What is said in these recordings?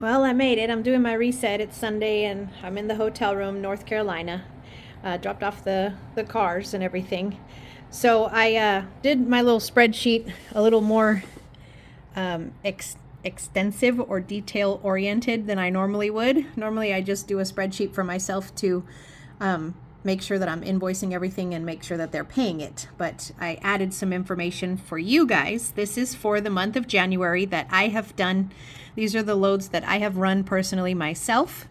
Well, I made it. I'm doing my reset. It's Sunday and I'm in the hotel room, North Carolina. Dropped off the cars and everything. So I did my little spreadsheet a little more extensive or detail oriented than I normally would. Normally, I just do a spreadsheet for myself to make sure that I'm invoicing everything and make sure that they're paying it. But I added some information for you guys. This is for the month of January that I have done. These are the loads that I have run personally myself.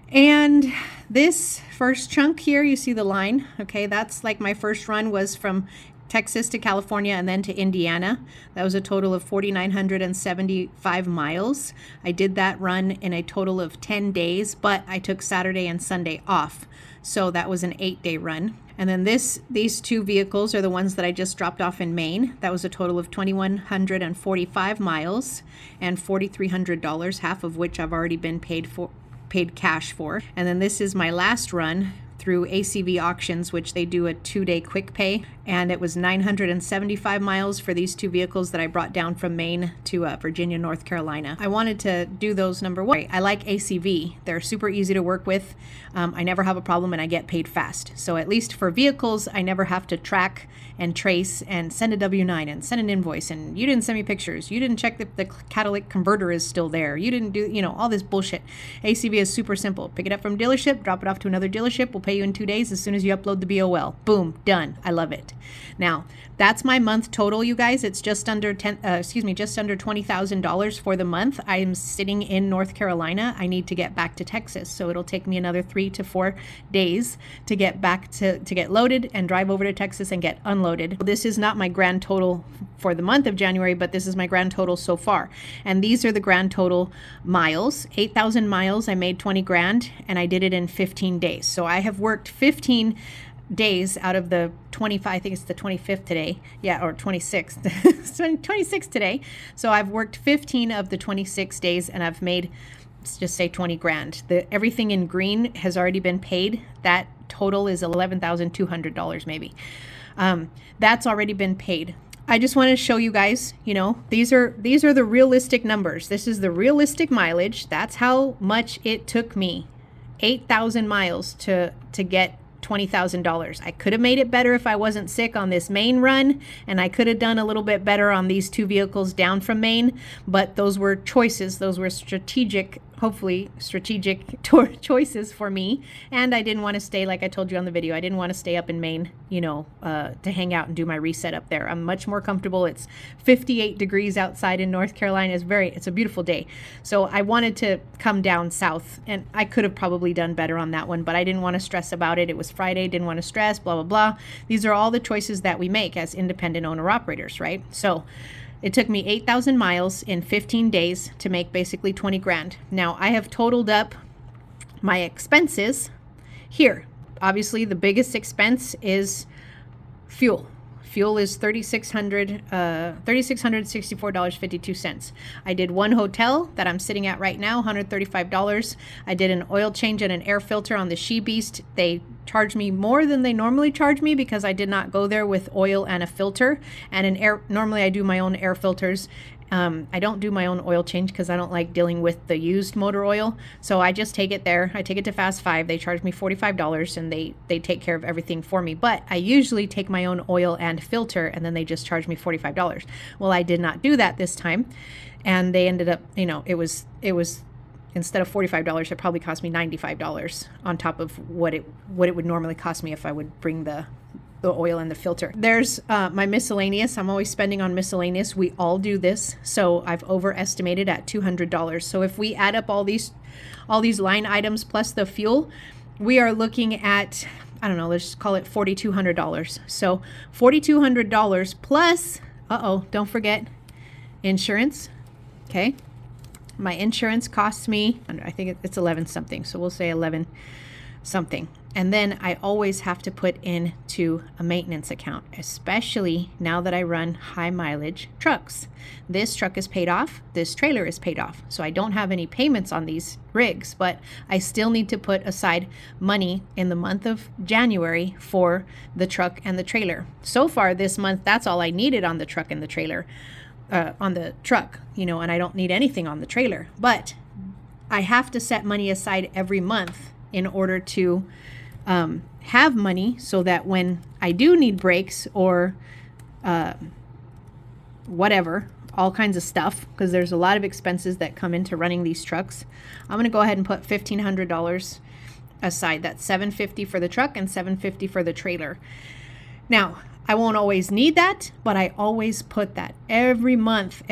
And this first chunk here, you see the line, okay, that's like my first run was from Texas to California and then to Indiana. That was a total of 4,975 miles. I did that run in a total of 10 days, but I took Saturday and Sunday off. So that was an 8-day run. And then these two vehicles are the ones that I just dropped off in Maine. That was a total of 2,145 miles and $4,300, half of which I've already been paid cash for. And then this is my last run through ACV auctions, which they do a 2-day quick pay. And it was 975 miles for these two vehicles that I brought down from Maine to Virginia, North Carolina. I wanted to do those number one. I like ACV. They're super easy to work with. I never have a problem and I get paid fast. So at least for vehicles, I never have to track and trace and send a W-9 and send an invoice. And you didn't send me pictures. You didn't check that the catalytic converter is still there. You didn't do, all this bullshit. ACV is super simple. Pick it up from dealership, drop it off to another dealership. We'll pay you in 2 days as soon as you upload the BOL. Boom, done. I love it. Now, that's my month total, you guys. It's just under $20,000 for the month. I'm sitting in North Carolina. I need to get back to Texas, so it'll take me another 3 to 4 days to get back to get loaded and drive over to Texas and get unloaded. This is not my grand total for the month of January, but this is my grand total so far. And these are the grand total miles. 8,000 miles, I made 20 grand, and I did it in 15 days. So I have worked 15 days out of the 25, I think it's the 25th today. Yeah, or 26th. It's 26 today. So I've worked 15 of the 26 days and I've made, let's just say 20 grand. Everything in green has already been paid. That total is $11,200 maybe. That's already been paid. I just want to show you guys, these are the realistic numbers. This is the realistic mileage. That's how much it took me. 8,000 miles to get $20,000. I could have made it better if I wasn't sick on this Maine run, and I could have done a little bit better on these two vehicles down from Maine, but those were choices. Those were hopefully strategic choices for me. And I didn't want to stay, like I told you on the video, I didn't want to stay up in Maine, to hang out and do my reset up there. I'm much more comfortable. It's 58 degrees outside in North Carolina. It's a beautiful day. So I wanted to come down south, and I could have probably done better on that one, but I didn't want to stress about it. It was Friday, didn't want to stress, blah, blah, blah. These are all the choices that we make as independent owner operators, right? So it took me 8,000 miles in 15 days to make basically 20 grand. Now I have totaled up my expenses here. Obviously the biggest expense is fuel. Fuel is $3,664.52. I did one hotel that I'm sitting at right now, $135. I did an oil change and an air filter on the She Beast. They charged me more than they normally charge me because I did not go there with oil and a filter. And normally I do my own air filters. I don't do my own oil change because I don't like dealing with the used motor oil. So I just take it there. I take it to Fast 5. They charge me $45 and they take care of everything for me. But I usually take my own oil and filter and then they just charge me $45. Well, I did not do that this time. And they ended up, it was instead of $45, it probably cost me $95 on top of what it would normally cost me if I would bring the oil and the filter. There's my miscellaneous. I'm always spending on miscellaneous. We all do this. So I've overestimated at $200. So if we add up all these line items plus the fuel, we are looking at, I don't know, let's just call it $4,200. So $4,200 plus, don't forget insurance. Okay. My insurance costs me, I think it's 11 something. So we'll say 11 something. And then I always have to put into a maintenance account, especially now that I run high mileage trucks. This truck is paid off. This trailer is paid off. So I don't have any payments on these rigs, but I still need to put aside money in the month of January for the truck and the trailer. So far this month, that's all I needed on the truck and the trailer. on the truck, and I don't need anything on the trailer. But I have to set money aside every month in order to have money so that when I do need brakes or whatever, all kinds of stuff, because there's a lot of expenses that come into running these trucks, I'm going to go ahead and put $1,500 aside. That's $750 for the truck and $750 for the trailer. Now, I won't always need that, but I always put that every month,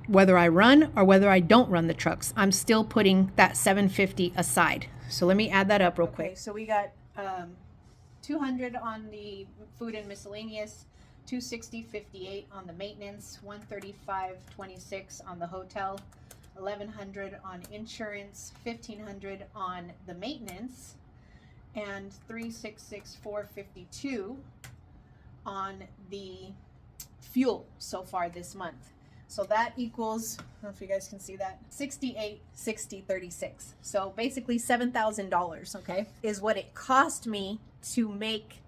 whether I run or whether I don't run the trucks, I'm still putting that $750 aside. So let me add that up real quick. Okay, so we got $200 on the food and miscellaneous, $260.58 on the maintenance, $135.26 on the hotel, $1,100 on insurance, $1,500 on the maintenance, and $366.452 on the fuel so far this month. So that equals, I don't know if you guys can see that, $68,60.36. So basically $7,000, okay, is what it cost me to make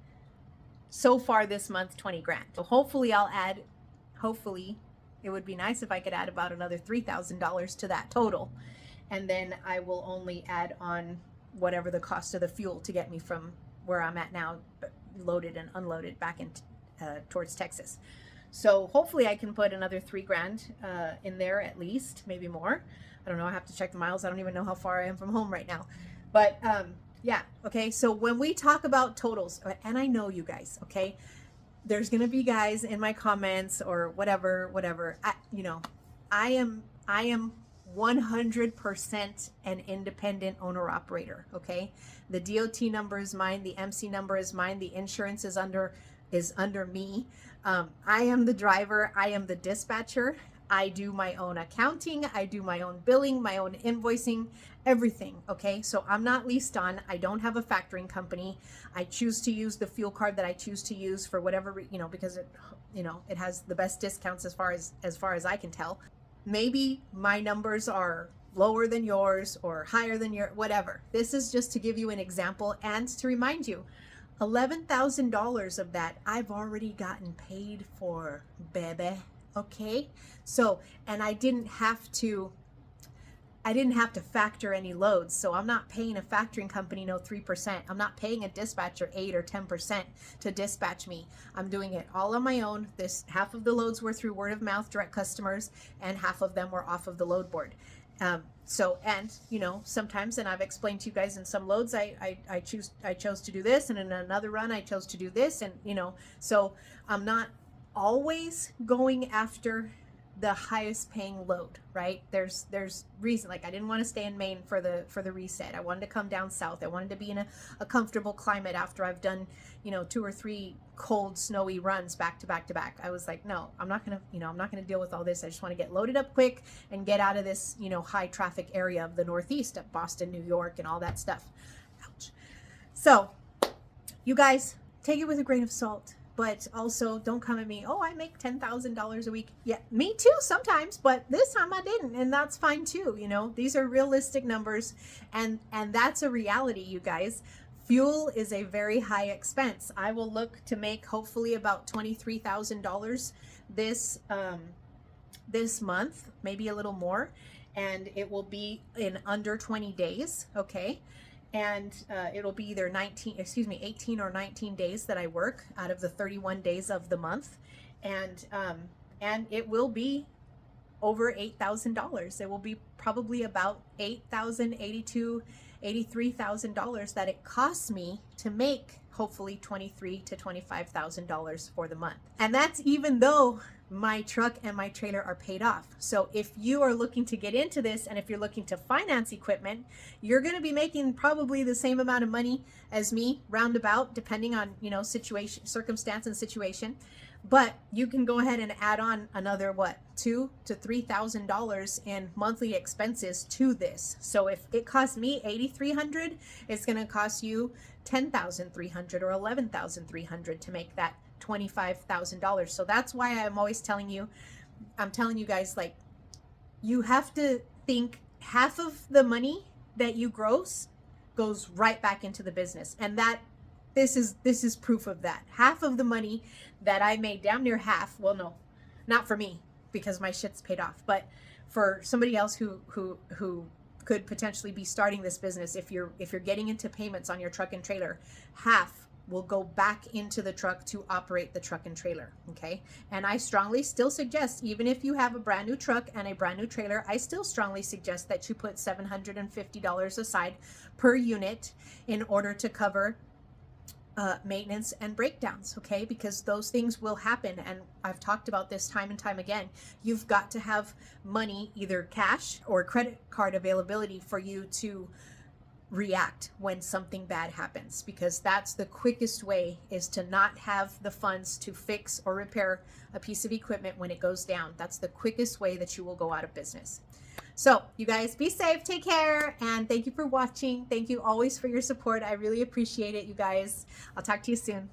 so far this month 20 grand. So hopefully it would be nice if I could add about another $3,000 to that total. And then I will only add on whatever the cost of the fuel to get me from where I'm at now, loaded and unloaded, back in towards Texas. So hopefully I can put another 3 grand in there at least, maybe more. I don't know, I have to check the miles. I don't even know how far I am from home right now. But yeah, okay, so when we talk about totals, and I know you guys, okay, there's gonna be guys in my comments or whatever, I am 100% an independent owner operator, okay? The DOT number is mine, the MC number is mine, the insurance is under me. I am the driver, I am the dispatcher. I do my own accounting, I do my own billing, my own invoicing, everything, okay? So I'm not leased on, I don't have a factoring company. I choose to use the fuel card that I choose to use for whatever, because it has the best discounts as far as I can tell. Maybe my numbers are lower than yours or higher than your, whatever. This is just to give you an example and to remind you, $11,000 of that I've already gotten paid for, baby. Okay, so, and I didn't have to factor any loads, so I'm not paying a factoring company 3%. I'm not paying a dispatcher 8 or 10% to dispatch me. I'm doing it all on my own. This half of the loads were through word of mouth direct customers, and half of them were off of the load board. So, and sometimes, and I've explained to you guys, in some loads I chose to do this, and in another run I chose to do this, and so I'm not always going after the highest paying load, right? There's reason, like I didn't want to stay in Maine for the reset. I wanted to come down south. I wanted to be in a comfortable climate after I've done 2 or 3 cold snowy runs back to back to back. I was like, no, I'm not gonna deal with all this. I just want to get loaded up quick and get out of this high traffic area of the Northeast, of Boston, New York, and all that stuff. Ouch. So you guys, take it with a grain of salt. But also, don't come at me, oh, I make $10,000 a week. Yeah, me too sometimes, but this time I didn't, and that's fine too. These are realistic numbers, and that's a reality, you guys. Fuel is a very high expense. I will look to make hopefully about $23,000 this month, maybe a little more, and it will be in under 20 days, okay? And it'll be either 18 or 19 days that I work out of the 31 days of the month, and it will be over $8,000. It will be probably about $8,000, $83,000 that it costs me to make hopefully $23,000 to $25,000 for the month. And that's even though my truck and my trailer are paid off. So if you are looking to get into this, and if you're looking to finance equipment, you're going to be making probably the same amount of money as me, roundabout, depending on circumstance and situation. But you can go ahead and add on another $2,000 to $3,000 in monthly expenses to this. So if it costs me $8,300, it's going to cost you $10,300 or $11,300 to make that $25,000. So that's why I'm always telling you guys, like, you have to think half of the money that you gross goes right back into the business, and that this is proof of that. Half of the money that I made, damn near half, well, no, Not for me, because my shit's paid off, but for somebody else who could potentially be starting this business. If you're getting into payments on your truck and trailer, half will go back into the truck to operate the truck and trailer. Okay. And I strongly still suggest, even if you have a brand new truck and a brand new trailer, I still strongly suggest that you put $750 aside per unit in order to cover maintenance and breakdowns. Okay. Because those things will happen. And I've talked about this time and time again. You've got to have money, either cash or credit card availability, for you to react when something bad happens, because that's the quickest way, is to not have the funds to fix or repair a piece of equipment when it goes down. That's the quickest way that you will go out of business. So you guys be safe, take care, and thank you for watching. Thank you always for your support. I really appreciate it, you guys. I'll talk to you soon.